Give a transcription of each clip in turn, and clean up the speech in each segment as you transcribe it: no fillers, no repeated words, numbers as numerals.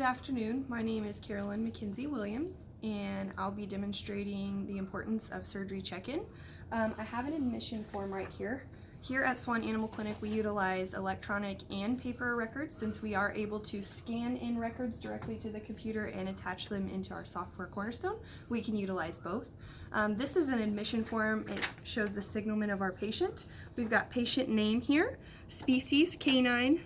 Good afternoon, my name is Carolyn McKenzie Williams and I'll be demonstrating the importance of surgery check-in. I have an admission form right here. Here at Swan Animal Clinic we utilize electronic and paper records since we are able to scan in records directly to the computer and attach them into our software Cornerstone. We can utilize both. This is an admission form. It shows the signalment of our patient. We've got patient name here, species canine,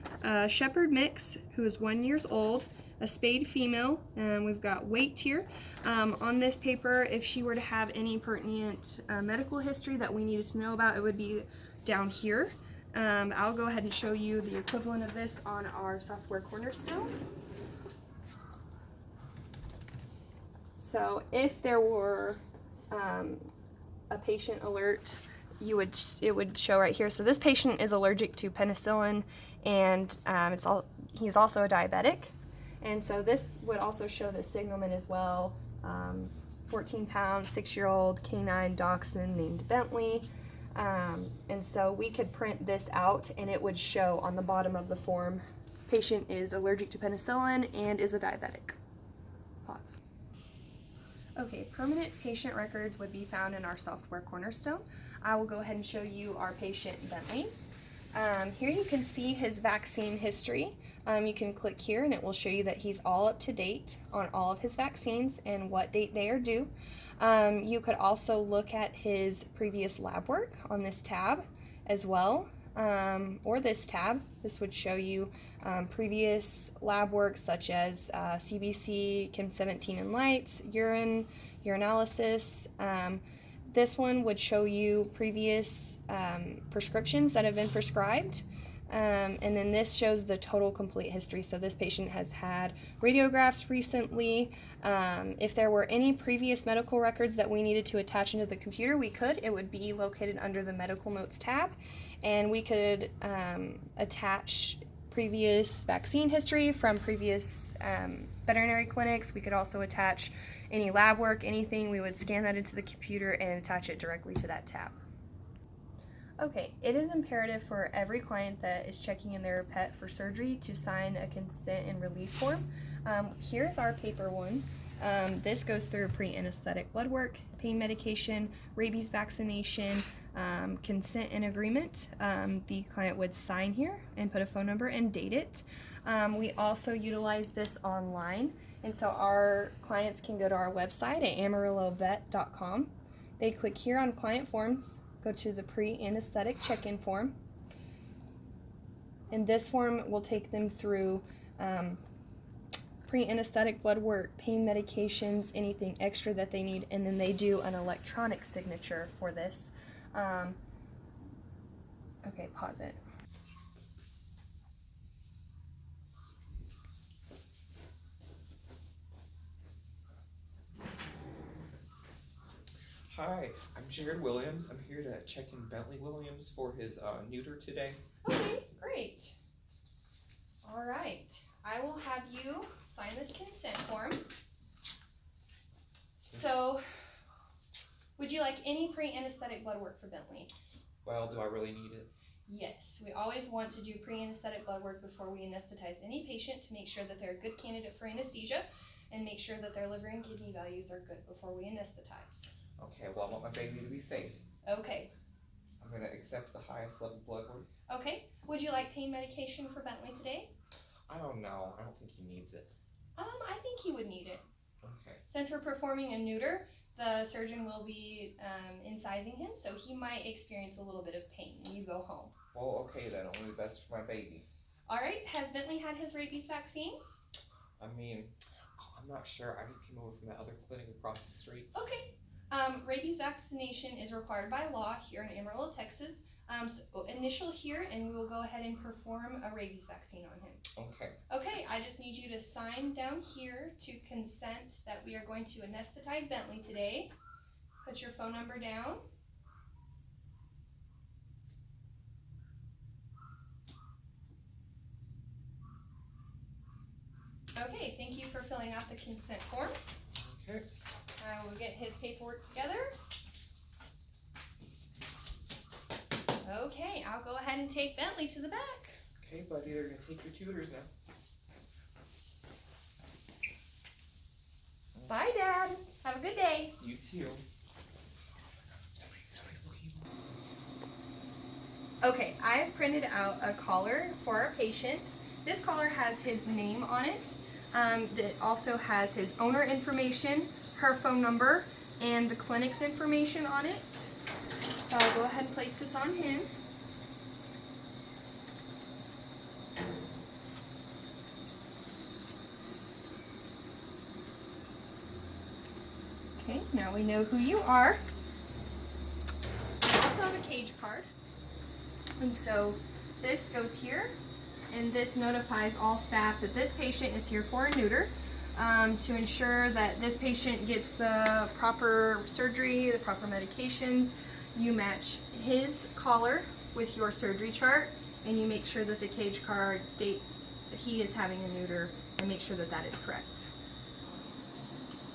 shepherd mix who is 1 year old, a spayed female, and we've got weight here. On this paper, if she were to have any pertinent medical history that we needed to know about, it would be down here. I'll go ahead and show you the equivalent of this on our software Cornerstone. So if there were a patient alert, it would show right here. So this patient is allergic to penicillin, and he's also a diabetic. And so this would also show the signalment as well. 14 pounds, 6-year-old canine dachshund named Bentley. And so we could print this out and it would show on the bottom of the form, patient is allergic to penicillin and is a diabetic. Pause. Okay, permanent patient records would be found in our software Cornerstone. I will go ahead and show you our patient Bentley's. Here you can see his vaccine history. You can click here and it will show you that he's all up to date on all of his vaccines and what date they are due. You could also look at his previous lab work on this tab as well, or this tab. This would show you previous lab work such as CBC, Chem 17 and lights, urinalysis. This one would show you previous prescriptions that have been prescribed. And then this shows the total complete history. So this patient has had radiographs recently. If there were any previous medical records that we needed to attach into the computer, we could. It would be located under the medical notes tab. And we could attach previous vaccine history from previous veterinary clinics. We could also attach any lab work, anything. We would scan that into the computer and attach it directly to that tab. Okay, it is imperative for every client that is checking in their pet for surgery to sign a consent and release form. Here's our paper one. This goes through pre-anesthetic blood work, pain medication, rabies vaccination, consent and agreement. The client would sign here and put a phone number and date it. We also utilize this online, and so our clients can go to our website at amarillovet.com. They click here on client forms, go to the pre-anesthetic check-in form, and this form will take them through pre-anesthetic blood work, pain medications, anything extra that they need, and then they do an electronic signature for this. Okay, pause it. Hi, I'm Jared Williams. I'm here to check in Bentley Williams for his neuter today. Okay, great. All right, I will have you sign this consent form. So, would you like any pre-anesthetic blood work for Bentley? Well, do I really need it? Yes, we always want to do pre-anesthetic blood work before we anesthetize any patient to make sure that they're a good candidate for anesthesia and make sure that their liver and kidney values are good before we anesthetize. Okay, well, I want my baby to be safe. Okay. I'm going to accept the highest level blood work. Okay. Would you like pain medication for Bentley today? I don't know. I don't think he needs it. I think he would need it. Okay. Since we're performing a neuter, the surgeon will be incising him, so he might experience a little bit of pain when you go home. Well, okay then. Only the best for my baby. All right. Has Bentley had his rabies vaccine? I mean, I'm not sure. I just came over from that other clinic across the street. Okay. Rabies vaccination is required by law here in Amarillo, Texas. So initial here, and we will go ahead and perform a rabies vaccine on him. Okay. Okay, I just need you to sign down here to consent that we are going to anesthetize Bentley today. Put your phone number down. Okay, thank you for filling out the consent form. Okay. I will get his paperwork together. Okay, I'll go ahead and take Bentley to the back. Okay, buddy, they're going to take your tutors now. Bye, Dad. Have a good day. You too. Somebody's looking. Okay, I have printed out a collar for our patient. This collar has his name on it. It also has his owner information, her phone number, and the clinic's information on it. So I'll go ahead and place this on him. Okay, now we know who you are. We also have a cage card. And so this goes here, and this notifies all staff that this patient is here for a neuter, to ensure that this patient gets the proper surgery, the proper medications. You match his collar with your surgery chart, and you make sure that the cage card states that he is having a neuter, and make sure that that is correct.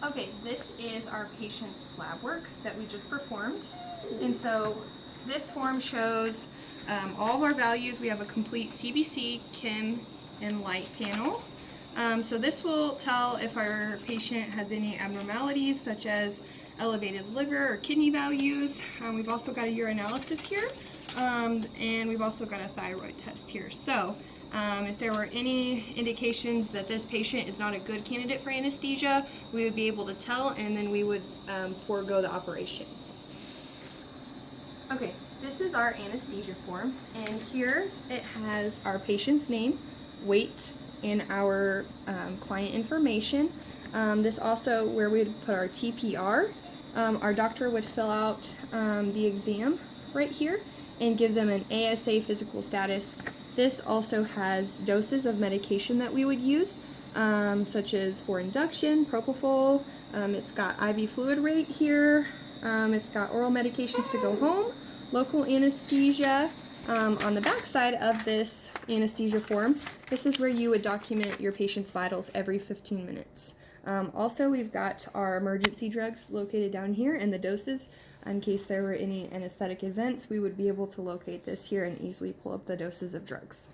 Okay, this is our patient's lab work that we just performed. And so this form shows all of our values. We have a complete CBC, Kim, and light panel. So this will tell if our patient has any abnormalities such as elevated liver or kidney values. We've also got a urinalysis here, and we've also got a thyroid test here. So if there were any indications that this patient is not a good candidate for anesthesia, we would be able to tell, and then we would forego the operation. Okay, this is our anesthesia form, and here it has our patient's name, weight, and our client information. This also where we would put our TPR. Our doctor would fill out the exam right here and give them an ASA physical status. This also has doses of medication that we would use, such as for induction, propofol. It's got IV fluid rate here. It's got oral medications to go home, local anesthesia. On the back side of this anesthesia form, this is where you would document your patient's vitals every 15 minutes. Also, we've got our emergency drugs located down here, and the doses. In case there were any anesthetic events, we would be able to locate this here and easily pull up the doses of drugs.